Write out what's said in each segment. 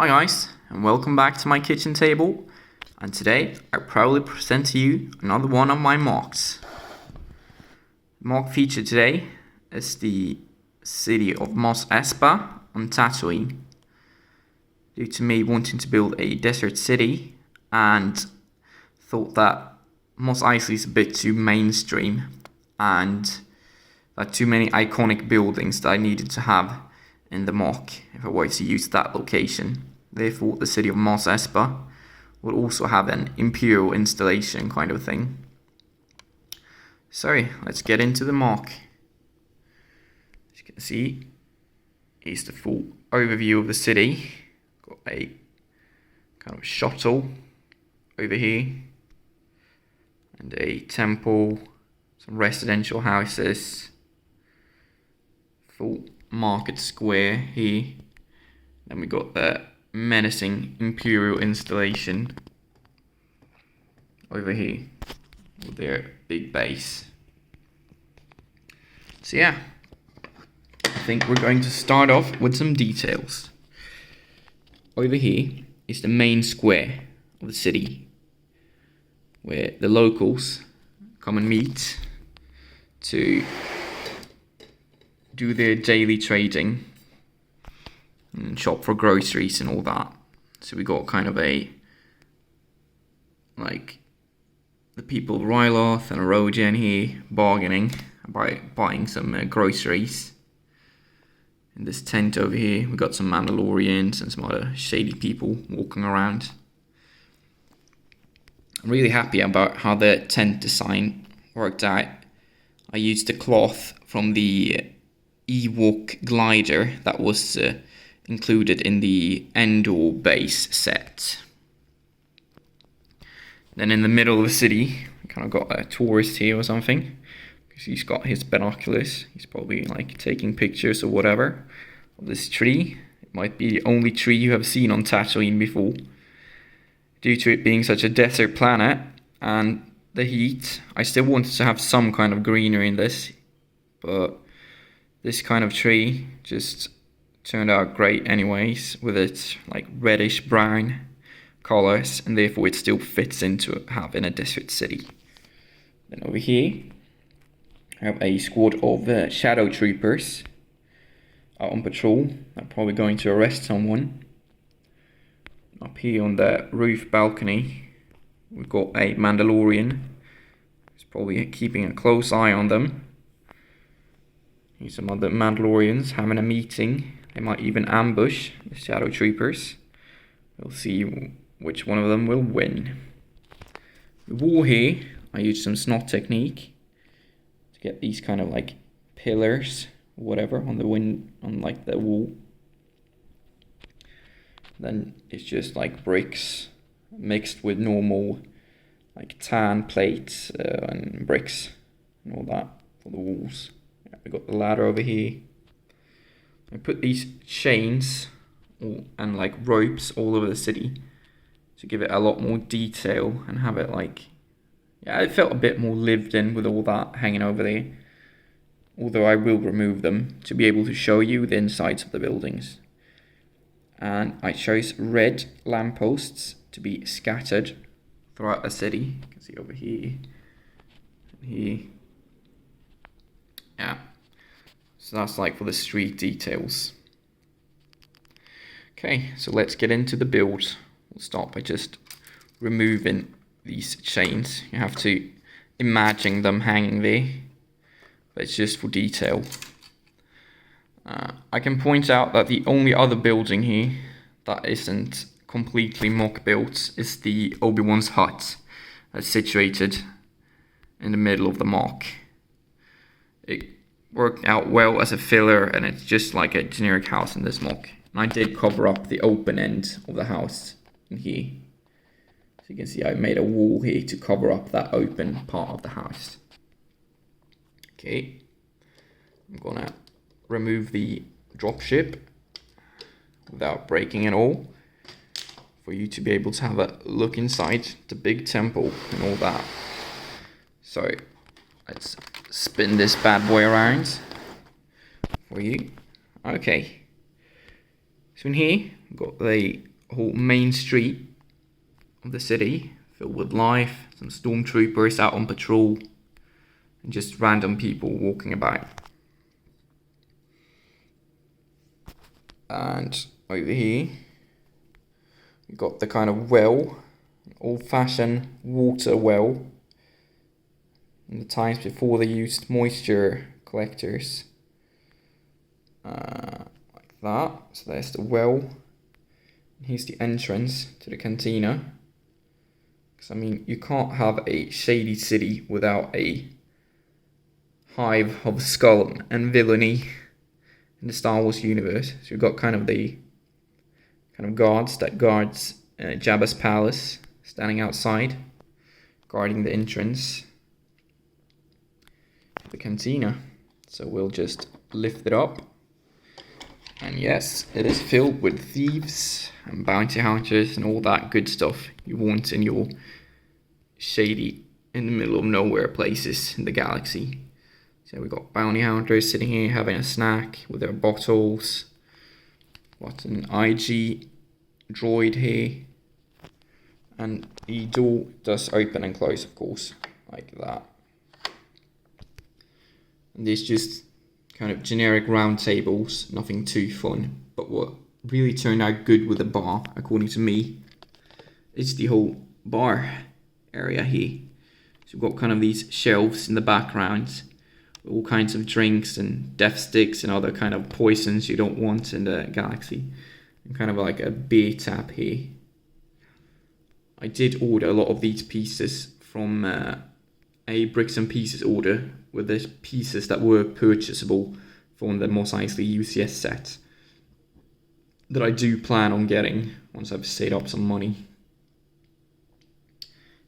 Hi guys, and welcome back to my kitchen table. And today I proudly present to you another one of my MOCs. The MOC feature today is the city of Mos Espa on Tatooine. Due to me wanting to build a desert city and thought that Mos Eisley is a bit too mainstream and that too many iconic buildings that I needed to have in the MOC if I were to use that location. Therefore, the city of Mos Espa will also have an Imperial installation kind of thing. So, let's get into the MOC. As you can see, here's the full overview of the city. Got a kind of shuttle over here, and a temple, some residential houses, full market square here. Then we got the menacing Imperial installation over here with their big base. So yeah, I think we're going to start off with some details. Over here is the main square of the city where the locals come and meet to do their daily trading and shop for groceries and all that. So we got kind of a, like, the people of Ryloth and Erogen here bargaining by buying some groceries. In this tent over here, we got some Mandalorians and some other shady people walking around. I'm really happy about how the tent design worked out. I used the cloth from the Ewok glider that was included in the Endor base set. Then in the middle of the city, we kind of got a tourist here or something, because he's got his binoculars. He's probably like taking pictures or whatever of this tree. It might be the only tree you have seen on Tatooine before. Due to it being such a desert planet and the heat, I still wanted to have some kind of greenery in this, but this kind of tree just turned out great anyways, with its like reddish brown colors, and therefore it still fits into having a desert city. Then over here I have a squad of shadow troopers out on patrol. They're probably going to arrest someone. Up here on the roof balcony we've got a Mandalorian. He's probably keeping a close eye on them. Here's some other Mandalorians having a meeting. They might even ambush the shadow troopers. We'll see which one of them will win. The wall here, I used some snot technique to get these kind of like pillars or whatever on like the wall. Then it's just like bricks mixed with normal like tan plates and bricks and all that for the walls. Yeah, we got the ladder over here. I put these chains and like ropes all over the city to give it a lot more detail and have it like, yeah, it felt a bit more lived in with all that hanging over there. Although I will remove them to be able to show you the insides of the buildings. And I chose red lampposts to be scattered throughout the city. You can see over here and here. Yeah. So that's like for the street details. Okay, so let's get into the build. We'll start by just removing these chains. You have to imagine them hanging there, but it's just for detail. I can point out that the only other building here that isn't completely MOC built is the Obi-Wan's hut that's situated in the middle of the MOC. It worked out well as a filler, and it's just like a generic house in this MOC. And I did cover up the open end of the house in here. So you can see I made a wall here to cover up that open part of the house. Okay, I'm gonna remove the dropship without breaking it all, for you to be able to have a look inside the big temple and all that. So let's spin this bad boy around for you. Okay, So in here, we've got the whole main street of the city filled with life, some stormtroopers out on patrol, and just random people walking about. And over here, we've got the kind of well, old-fashioned water well, in the times before they used moisture collectors. Like that. So there's the well. And here's the entrance to the cantina. Because I mean, you can't have a shady city without a hive of scum and villainy in the Star Wars universe. So you've got kind of the guards that guards Jabba's palace, standing outside, guarding the entrance to the cantina. So we'll just lift it up. And yes, it is filled with thieves and bounty hunters and all that good stuff you want in your shady, in the middle of nowhere places in the galaxy. So we've got bounty hunters sitting here having a snack with their bottles. Got an IG droid here. And the door does open and close, of course, like that. And there's just kind of generic round tables, nothing too fun. But what really turned out good with the bar, according to me, is the whole bar area here. So we've got kind of these shelves in the background, with all kinds of drinks and death sticks and other kind of poisons you don't want in the galaxy. And kind of like a beer tap here. I did order a lot of these pieces from a Bricks and Pieces order with the pieces that were purchasable from the Mos Espa UCS set that I do plan on getting once I've saved up some money.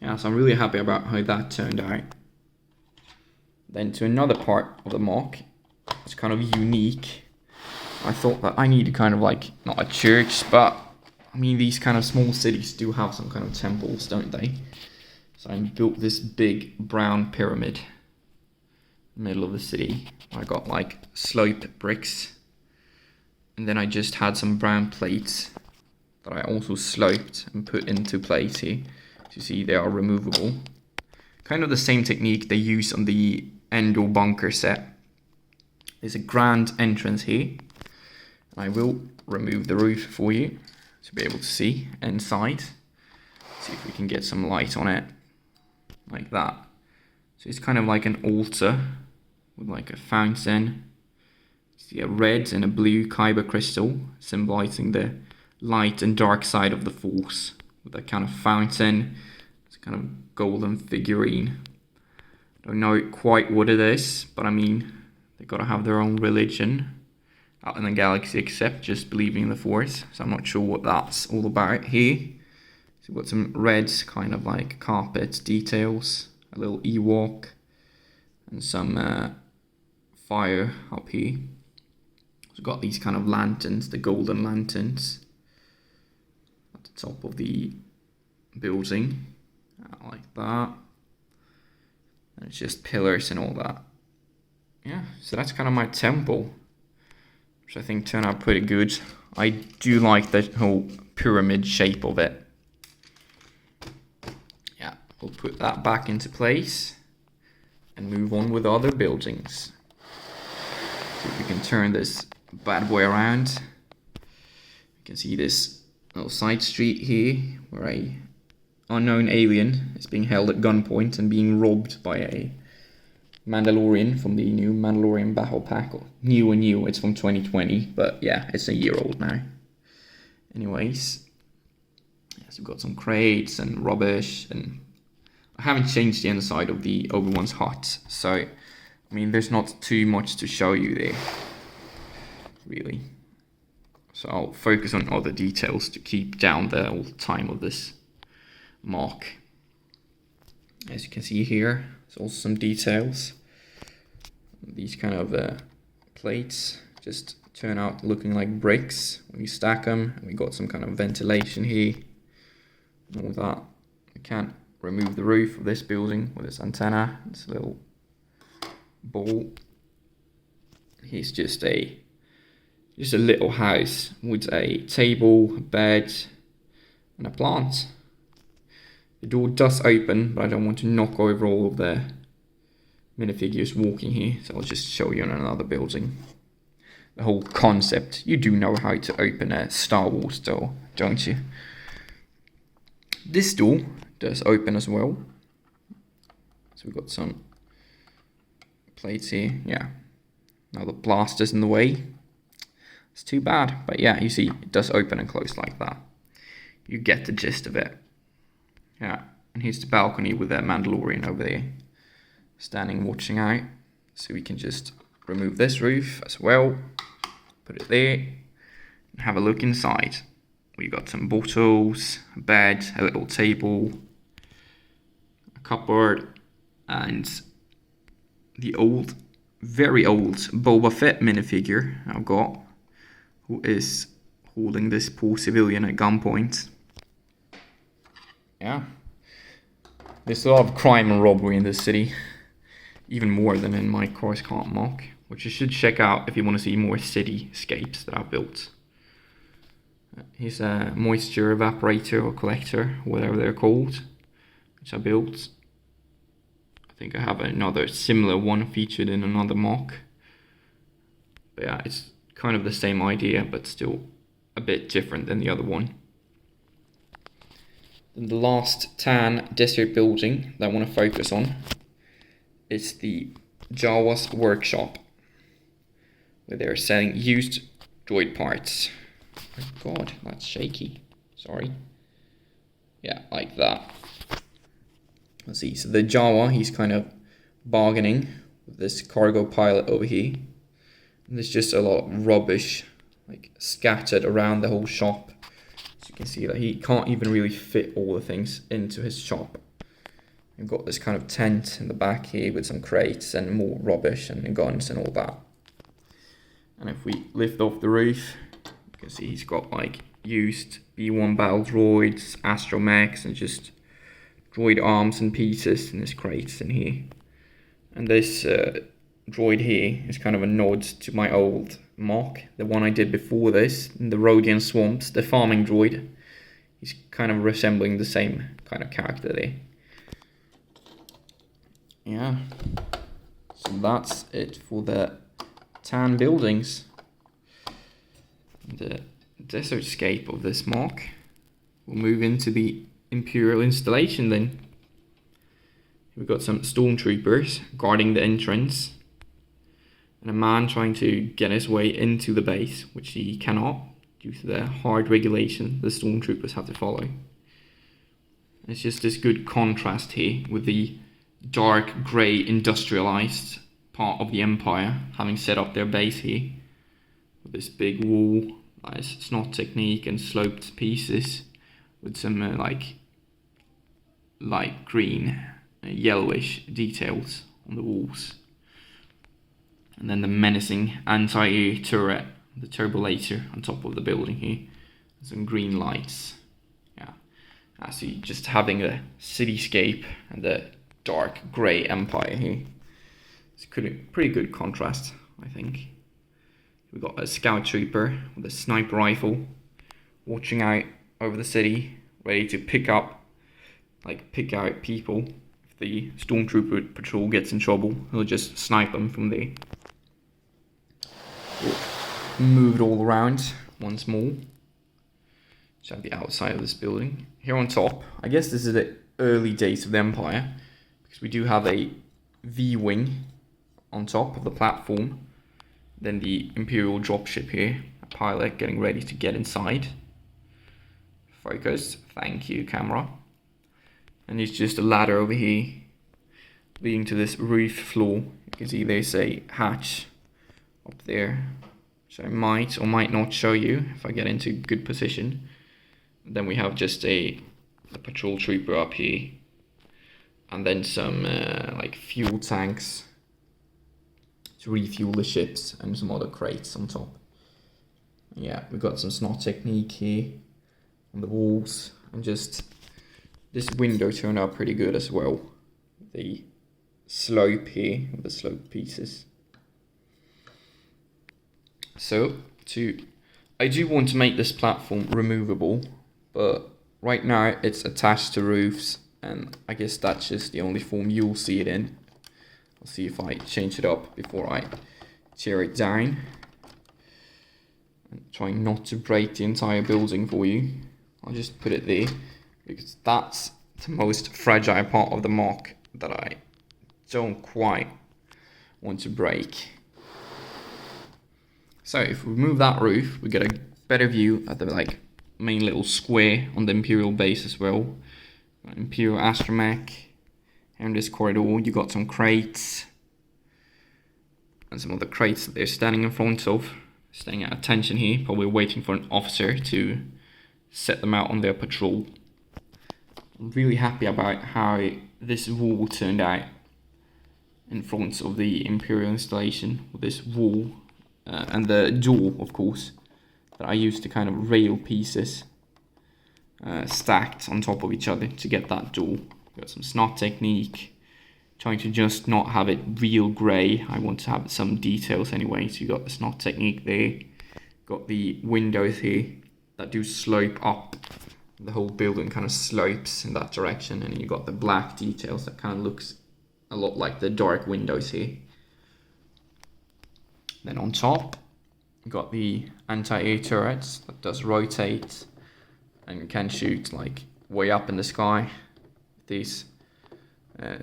Yeah, so I'm really happy about how that turned out. Then to another part of the MOC, it's kind of unique. I thought that I needed kind of like, not a church, but I mean these kind of small cities do have some kind of temples, don't they? So I built this big brown pyramid in the middle of the city. I got like sloped bricks. And then I just had some brown plates that I also sloped and put into place here. So you see they are removable. Kind of the same technique they use on the Endor bunker set. There's a grand entrance here. I will remove the roof for you to be able to see inside. See if we can get some light on it. Like that. So it's kind of like an altar with like a fountain. See a red and a blue kyber crystal symbolizing the light and dark side of the Force. With that kind of fountain. It's kind of golden figurine. Don't know quite what it is, but I mean, they gotta have their own religion out in the galaxy except just believing in the Force. So I'm not sure what that's all about here. So we've got some red kind of like carpet details, a little Ewok, and some fire up here. So we've got these kind of lanterns, the golden lanterns, at the top of the building, like that. And it's just pillars and all that. Yeah, so that's kind of my temple, which I think turned out pretty good. I do like the whole pyramid shape of it. Yeah, we'll put that back into place and move on with other buildings. See if we can turn this bad boy around. You can see this little side street here where a unknown alien is being held at gunpoint and being robbed by a Mandalorian from the new Mandalorian Battle Pack. New, it's from 2020, but yeah, it's a year old now. Anyways, yes, we've got some crates and rubbish, and I haven't changed the inside of the Obi-Wan's hut, so I mean, there's not too much to show you there, really. So I'll focus on other details to keep down the whole time of this MOC. As you can see here, there's also some details. These kind of plates just turn out looking like bricks when you stack them. And we got some kind of ventilation here and all that. We can't remove the roof of this building with its antenna. It's a little ball. Here's just a just a little house with a table, a bed, and a plant. The door does open, but I don't want to knock over all of the minifigures walking here, so I'll just show you in another building. The whole concept. You do know how to open a Star Wars door, don't you? This door does open as well. So we've got some plates here. Yeah. Now the blaster's in the way. It's too bad. But yeah, you see, it does open and close like that. You get the gist of it. Yeah. And here's the balcony with that Mandalorian over there, standing watching out. So we can just remove this roof as well. Put it there. And have a look inside. We've got some bottles, a bed, a little table, a cupboard, and the old, very old Boba Fett minifigure I've got, who is holding this poor civilian at gunpoint. Yeah. There's a lot of crime and robbery in this city, even more than in my Cars Can't MOC, which you should check out if you want to see more cityscapes that I've built. Here's a moisture evaporator or collector, whatever they're called, which I built. I think I have another similar one featured in another MOC. But yeah, it's kind of the same idea, but still a bit different than the other one. Then the last tan desert building that I want to focus on is the Jawa's workshop, where they're selling used droid parts. Oh my god, that's shaky. Sorry. Yeah, like that. Let's see. So the Jawa, he's kind of bargaining with this cargo pilot over here. And there's just a lot of rubbish like scattered around the whole shop. So you can see that he can't even really fit all the things into his shop. We've got this kind of tent in the back here with some crates and more rubbish and guns and all that. And if we lift off the roof, you can see he's got like used B1 battle droids, astromechs, and just droid arms and pieces in his crates in here. And this droid here is kind of a nod to my old MOC, the one I did before this, in the Rhodian swamps, the farming droid. He's kind of resembling the same kind of character there. Yeah, so that's it for the tan buildings. The desert scape of this MOC. We'll move into the Imperial installation then. We've got some stormtroopers guarding the entrance, and a man trying to get his way into the base, which he cannot due to the hard regulation the stormtroopers have to follow. It's just this good contrast here with the dark grey industrialized part of the Empire having set up their base here with this big wall, nice snot technique and sloped pieces with some like light green, yellowish details on the walls. And then the menacing anti-air turret, the turbolator on top of the building here, and some green lights. Yeah, so you're just having a cityscape and the dark grey Empire here. It's a pretty good contrast, I think. We've got a scout trooper with a sniper rifle watching out over the city, ready to pick out people. If the stormtrooper patrol gets in trouble, he'll just snipe them from there. We'll move it all around once more. So the outside of this building. Here on top, I guess this is the early days of the Empire, because we do have a V-wing on top of the platform. Then the Imperial dropship here, a pilot getting ready to get inside. Focus, thank you camera. And there's just a ladder over here leading to this roof floor. You can see there's a hatch up there, which I might or might not show you if I get into good position. Then we have just a patrol trooper up here, and then some like fuel tanks to refuel the ships, and some other crates on top. Yeah, we've got some snot technique here on the walls, and just this window turned out pretty good as well. The slope here, the slope pieces. So I do want to make this platform removable, but right now it's attached to roofs, and I guess that's just the only form you'll see it in. I'll see if I change it up before I tear it down. I'm trying not to break the entire building for you. I'll just put it there, because that's the most fragile part of the MOC that I don't quite want to break. So if we remove that roof, we get a better view at the main little square on the Imperial base as well. Imperial astromech. Here in this corridor, you got some crates and some other crates that they're standing in front of, staying at attention here, probably waiting for an officer to set them out on their patrol. I'm really happy about how this wall turned out in front of the Imperial installation, with this wall and the door, of course, that I used to kind of rail pieces stacked on top of each other to get that door. Got some snot technique, trying to just not have it real grey. I want to have some details anyway, so you got the snot technique there. Got the windows here that do slope up. The whole building kind of slopes in that direction, and you got the black details that kind of looks a lot like the dark windows here. Then on top, you got the anti-air turrets that does rotate and can shoot like way up in the sky. These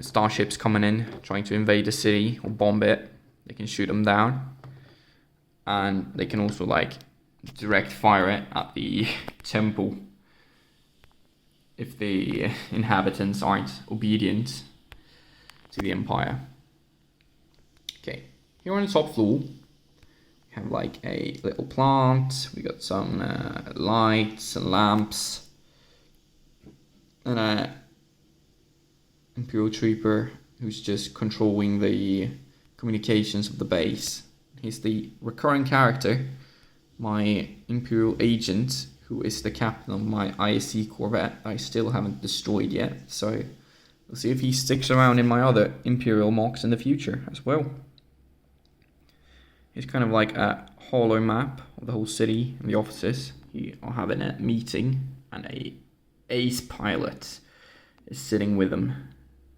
starships coming in, trying to invade the city or bomb it, they can shoot them down. And they can also like direct fire it at the temple if the inhabitants aren't obedient to the Empire. Okay, here on the top floor, we have like a little plant. We got some lights and lamps, and a Imperial trooper who's just controlling the communications of the base. He's the recurring character, my Imperial agent, who is the captain of my ISC corvette I still haven't destroyed yet. So we'll see if he sticks around in my other Imperial MOCs in the future as well. It's kind of like a hollow map of the whole city and the offices. You are having a meeting, and a ace pilot is sitting with him,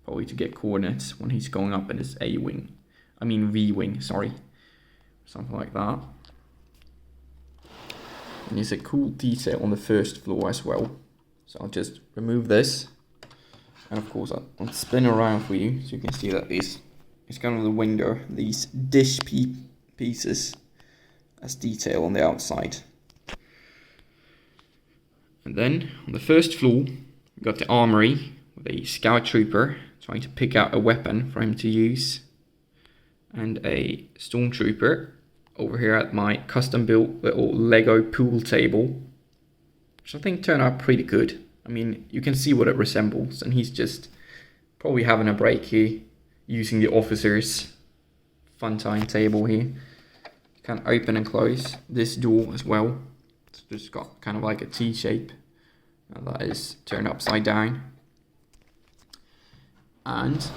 probably to get coordinates when he's going up in his V-wing, sorry. Something like that. And there's a cool detail on the first floor as well. So I'll just remove this. And of course I'll spin around for you so you can see that it's kind of the window, these dish pieces as detail on the outside. And then on the first floor, we've got the armory with a scout trooper trying to pick out a weapon for him to use, and a stormtrooper over here at my custom built little Lego pool table, which I think turned out pretty good. I mean, you can see what it resembles, and he's just probably having a break here using the officer's fun time table here. You can open and close this door as well. It's just got kind of like a T shape that is turned upside down. And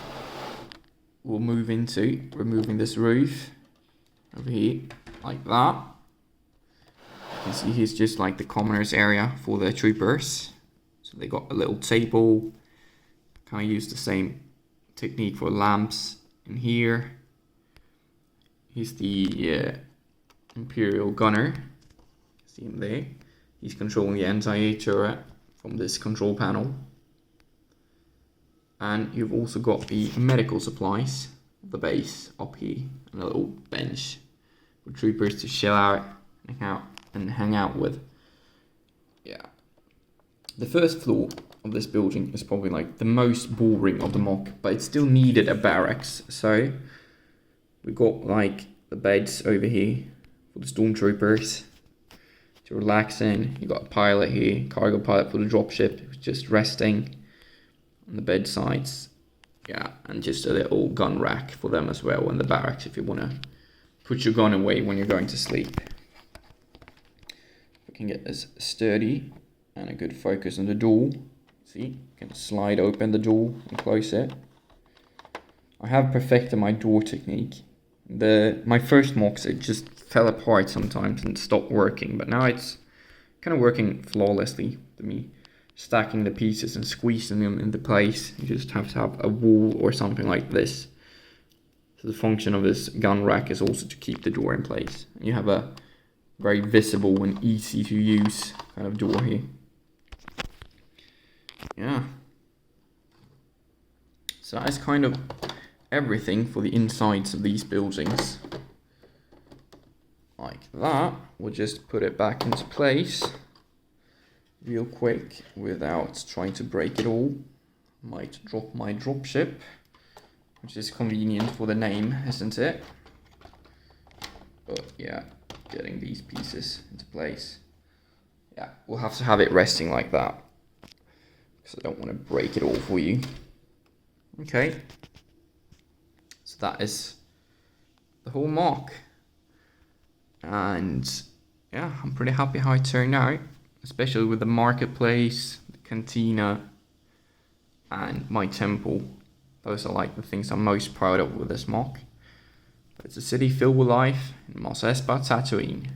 we'll move into removing this roof over here like that. You can see here's just like the commoners area for the troopers. So they got a little table, kind of use the same technique for lamps in here. He's the Imperial gunner, see him there. He's controlling the anti-air turret from this control panel. And you've also got the medical supplies of the base up here, and a little bench for troopers to chill out and hang out with. Yeah. The first floor of this building is probably like the most boring of the MOC, but it still needed a barracks. So we got like the beds over here for the stormtroopers to relax in. You got a pilot here, cargo pilot for the dropship, who's just resting on the bedsides. Yeah, and just a little gun rack for them as well in the barracks if you want to put your gun away when you're going to sleep. We can get this sturdy and a good focus on the door. See, you can slide open the door and close it. I have perfected my door technique. My first MOCs, it just fell apart sometimes and stopped working, but now it's kind of working flawlessly to me. Stacking the pieces and squeezing them into place. You just have to have a wall or something like this. So the function of this gun rack is also to keep the door in place. You have a very visible and easy to use kind of door here. Yeah. So that's kind of everything for the insides of these buildings. Like that. We'll just put it back into place real quick without trying to break it all. Might drop my dropship, which is convenient for the name, isn't it? But yeah, getting these pieces into place. Yeah, we'll have to have it resting like that, because I don't want to break it all for you. Okay, so that is the whole MOC. And yeah, I'm pretty happy how it turned out, especially with the marketplace, the cantina, and my temple. Those are like the things I'm most proud of with this MOC. It's a city filled with life in Mos Espa, Tatooine.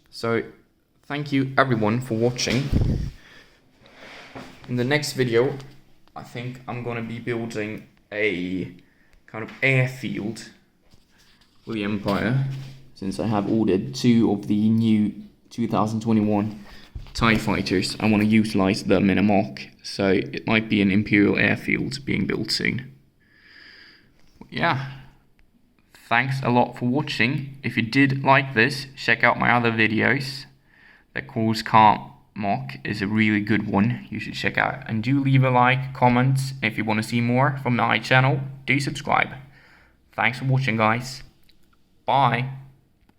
So thank you everyone for watching. In the next video, I think I'm gonna be building a kind of airfield for the Empire, since I have ordered 2 of the new 2021 TIE fighters. I want to utilize them in a MOC, so it might be an Imperial airfield being built soon. Yeah, thanks a lot for watching. If you did like this, check out my other videos. The Course Can't MOC is a really good one, you should check out. And do leave a like, comment. If you want to see more from my channel, do subscribe. Thanks for watching, guys. Bye.